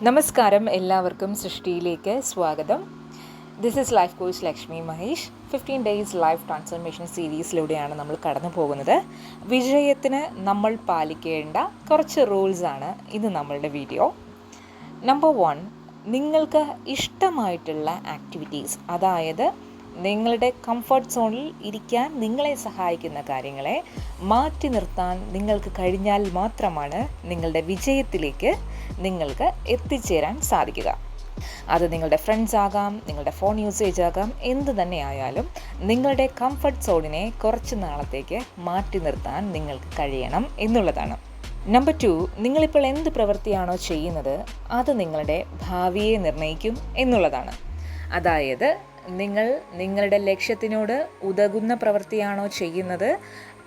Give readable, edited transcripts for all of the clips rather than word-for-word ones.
നമസ്കാരം, എല്ലാവർക്കും സൃഷ്ടിയിലേക്ക് സ്വാഗതം. This is life coach Lakshmi Mahesh. 15 days life transformation സീരീസിലൂടെയാണ് നമ്മൾ കടന്നു പോകുന്നത്. വിജയത്തിന് നമ്മൾ പാലിക്കേണ്ട കുറച്ച് റൂൾസാണ് ഇന്ന് നമ്മളുടെ വീഡിയോ. നമ്പർ 1, നിങ്ങൾക്ക് ഇഷ്ടമായിട്ടുള്ള ആക്ടിവിറ്റീസ്, അതായത് നിങ്ങളുടെ കംഫർട്ട് സോണിൽ ഇരിക്കാൻ നിങ്ങളെ സഹായിക്കുന്ന കാര്യങ്ങളെ മാറ്റി നിർത്താൻ നിങ്ങൾക്ക് കഴിഞ്ഞാൽ മാത്രമാണ് നിങ്ങളുടെ വിജയത്തിലേക്ക് നിങ്ങൾക്ക് എത്തിച്ചേരാൻ സാധിക്കുക. അത് നിങ്ങളുടെ ഫ്രണ്ട്സ് ആകാം, നിങ്ങളുടെ ഫോൺ യൂസേജ് ആകാം, എന്ത് തന്നെ ആയാലും നിങ്ങളുടെ കംഫർട്ട് സോണിനെ കുറച്ച് നാളത്തേക്ക് മാറ്റി നിർത്താൻ നിങ്ങൾക്ക് കഴിയണം എന്നുള്ളതാണ്. നമ്പർ 2, നിങ്ങളിപ്പോൾ എന്ത് പ്രവൃത്തിയാണോ ചെയ്യുന്നത് അത് നിങ്ങളുടെ ഭാവിയെ നിർണ്ണയിക്കും എന്നുള്ളതാണ്. അതായത് നിങ്ങൾ നിങ്ങളുടെ ലക്ഷ്യത്തിനോട് ഉതകുന്ന പ്രവൃത്തിയാണോ ചെയ്യുന്നത്,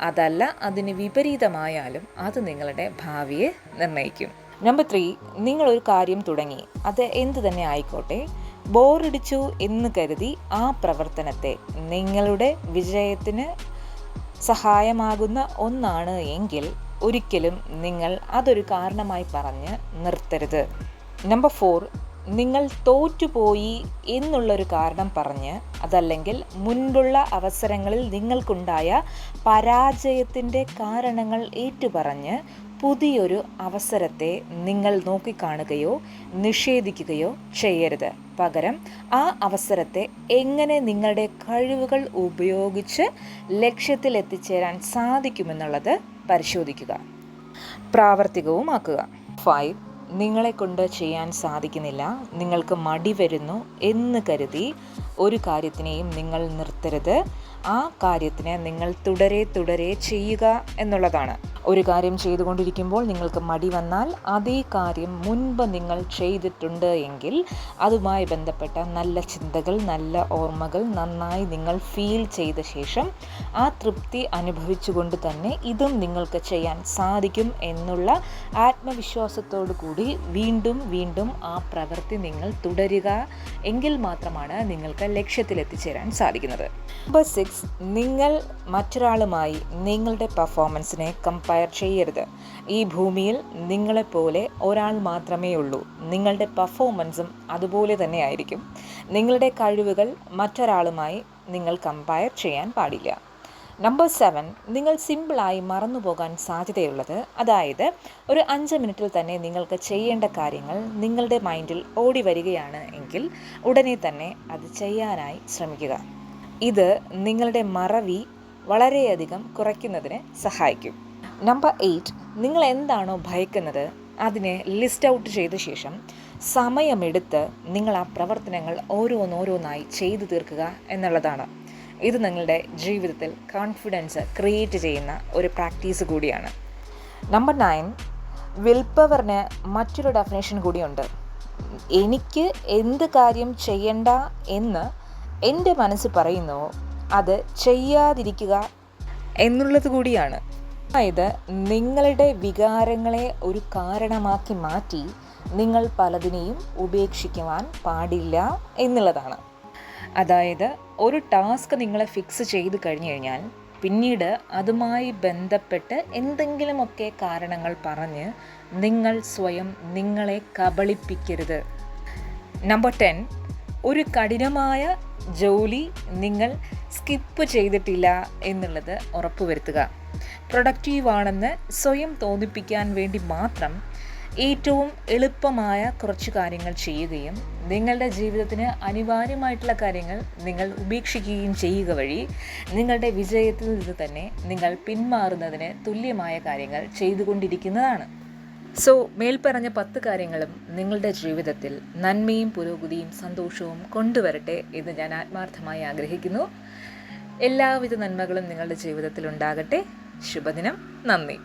അതല്ല അതിന് വിപരീതമായാലും അത് നിങ്ങളുടെ ഭാവിയെ നിർണ്ണയിക്കും. നമ്പർ 3, നിങ്ങളൊരു കാര്യം തുടങ്ങി, അത് എന്ത് തന്നെ ആയിക്കോട്ടെ, ബോറടിച്ചു എന്ന് കരുതി ആ പ്രവർത്തനത്തെ നിങ്ങളുടെ വിജയത്തിന് സഹായമാകുന്ന ഒന്നാണ് എങ്കിൽ ഒരിക്കലും നിങ്ങൾ അതൊരു കാരണമായി പറഞ്ഞ് നിർത്തരുത്. നമ്പർ 4, നിങ്ങൾ തോറ്റുപോയി എന്നുള്ളൊരു കാരണം പറഞ്ഞ്, അതല്ലെങ്കിൽ മുൻപുള്ള അവസരങ്ങളിൽ നിങ്ങൾക്കുണ്ടായ പരാജയത്തിൻ്റെ കാരണങ്ങൾ ഏറ്റുപറഞ്ഞ് പുതിയൊരു അവസരത്തെ നിങ്ങൾ നോക്കിക്കാണുകയോ നിഷേധിക്കുകയോ ചെയ്യരുത്. പകരം ആ അവസരത്തെ എങ്ങനെ നിങ്ങളുടെ കഴിവുകൾ ഉപയോഗിച്ച് ലക്ഷ്യത്തിൽ എത്തിച്ചേരാൻ സാധിക്കുമെന്നുള്ളത് പരിശോധിക്കുക, പ്രാവർത്തികവുമാക്കുക. 5, നിങ്ങളെ കൊണ്ട് ചെയ്യാൻ സാധിക്കുന്നില്ല, നിങ്ങൾക്ക് മടി വരുന്നു എന്ന് കരുതി ഒരു കാര്യത്തിനെയും നിങ്ങൾ നിർത്തരുത്. ആ കാര്യത്തിനെ നിങ്ങൾ തുടരെ ചെയ്യുക എന്നുള്ളതാണ്. ഒരു കാര്യം ചെയ്തുകൊണ്ടിരിക്കുമ്പോൾ നിങ്ങൾക്ക് മടി വന്നാൽ അതേ കാര്യം മുൻപ് നിങ്ങൾ ചെയ്തിട്ടുണ്ട് എങ്കിൽ അതുമായി ബന്ധപ്പെട്ട നല്ല ചിന്തകൾ, നല്ല ഓർമ്മകൾ നന്നായി നിങ്ങൾ ഫീൽ ചെയ്ത ശേഷം ആ തൃപ്തി അനുഭവിച്ചുകൊണ്ട് തന്നെ ഇതും നിങ്ങൾക്ക് ചെയ്യാൻ സാധിക്കും എന്നുള്ള ആത്മവിശ്വാസത്തോടു കൂടി വീണ്ടും ആ പ്രവൃത്തി നിങ്ങൾ തുടരുക. എങ്കിൽ മാത്രമാണ് നിങ്ങൾക്ക് ലക്ഷ്യത്തിലെത്തിച്ചേരാൻ സാധിക്കുന്നത്. നമ്പർ 6, നിങ്ങൾ മറ്റൊരാളുമായി നിങ്ങളുടെ പെർഫോമൻസിനെ കമ്പയർ ചെയ്യരുത്. ഈ ഭൂമിയിൽ നിങ്ങളെപ്പോലെ ഒരാൾ മാത്രമേ ഉള്ളൂ. നിങ്ങളുടെ പെർഫോമൻസും അതുപോലെ തന്നെ ആയിരിക്കും. നിങ്ങളുടെ കഴിവുകൾ മറ്റൊരാളുമായി നിങ്ങൾ കമ്പയർ ചെയ്യാൻ പാടില്ല. നമ്പർ 7, നിങ്ങൾ സിമ്പിളായി മറന്നുപോകാൻ സാധ്യതയുള്ളത്, അതായത് ഒരു 5 മിനിറ്റിൽ തന്നെ നിങ്ങൾക്ക് ചെയ്യേണ്ട കാര്യങ്ങൾ നിങ്ങളുടെ മൈൻഡിൽ ഓടി വരികയാണ് എങ്കിൽ ഉടനെ തന്നെ അത് ചെയ്യാനായി ശ്രമിക്കുക. ഇത് നിങ്ങളുടെ മറവി വളരെയധികം കുറയ്ക്കുന്നതിന് സഹായിക്കും. നമ്പർ 8, നിങ്ങൾ എന്താണോ ഭയക്കുന്നത് അതിനെ ലിസ്റ്റ് ഔട്ട് ചെയ്ത ശേഷം സമയമെടുത്ത് നിങ്ങൾ ആ പ്രവർത്തനങ്ങൾ ഓരോന്നായി ചെയ്തു തീർക്കുക എന്നുള്ളതാണ്. ഇത് നിങ്ങളുടെ ജീവിതത്തിൽ കോൺഫിഡൻസ് ക്രിയേറ്റ് ചെയ്യുന്ന ഒരു പ്രാക്ടീസ് കൂടിയാണ്. നമ്പർ 9, വിൽ പവറിന് മറ്റൊരു ഡെഫിനേഷൻ കൂടിയുണ്ട്. എനിക്ക് എന്ത് കാര്യം ചെയ്യണ്ട എന്ന് എൻ്റെ മനസ്സ് പറയുന്നു അത് ചെയ്യാതിരിക്കുക എന്നുള്ളത് കൂടിയാണ്. അതായത് നിങ്ങളുടെ വികാരങ്ങളെ ഒരു കാരണമാക്കി മാറ്റി നിങ്ങൾ പലതിനെയും ഉപേക്ഷിക്കുവാൻ പാടില്ല എന്നുള്ളതാണ്. അതായത് ഒരു ടാസ്ക് നിങ്ങൾ ഫിക്സ് ചെയ്ത് കഴിഞ്ഞു കഴിഞ്ഞാൽ പിന്നീട് അതുമായി ബന്ധപ്പെട്ട് എന്തെങ്കിലുമൊക്കെ കാരണങ്ങൾ പറഞ്ഞ് നിങ്ങൾ സ്വയം നിങ്ങളെ കബളിപ്പിക്കരുത്. നമ്പർ 10, ഒരു കഠിനമായ ജോലി നിങ്ങൾ സ്കിപ്പ് ചെയ്തിട്ടില്ല എന്നുള്ളത് ഉറപ്പുവരുത്തുക. പ്രൊഡക്റ്റീവാണെന്ന് സ്വയം തോന്നിപ്പിക്കാൻ വേണ്ടി മാത്രം ഏറ്റവും എളുപ്പമായ കുറച്ച് കാര്യങ്ങൾ ചെയ്യുകയും നിങ്ങളുടെ ജീവിതത്തിന് അനിവാര്യമായിട്ടുള്ള കാര്യങ്ങൾ നിങ്ങൾ ഉപേക്ഷിക്കുകയും ചെയ്യുക വഴി നിങ്ങളുടെ വിജയത്തിൽ നിന്ന് തന്നെ നിങ്ങൾ പിന്മാറുന്നതിന് തുല്യമായ കാര്യങ്ങൾ ചെയ്തുകൊണ്ടിരിക്കുന്നതാണ്. സോ മേൽപ്പറഞ്ഞ 10 കാര്യങ്ങളും നിങ്ങളുടെ ജീവിതത്തിൽ നന്മയും പുരോഗതിയും സന്തോഷവും കൊണ്ടുവരട്ടെ എന്ന് ഞാൻ ആത്മാർത്ഥമായി ആഗ്രഹിക്കുന്നു. എല്ലാവിധ നന്മകളും നിങ്ങളുടെ ജീവിതത്തിൽ ഉണ്ടാകട്ടെ. ശുഭദിനം. നന്ദി.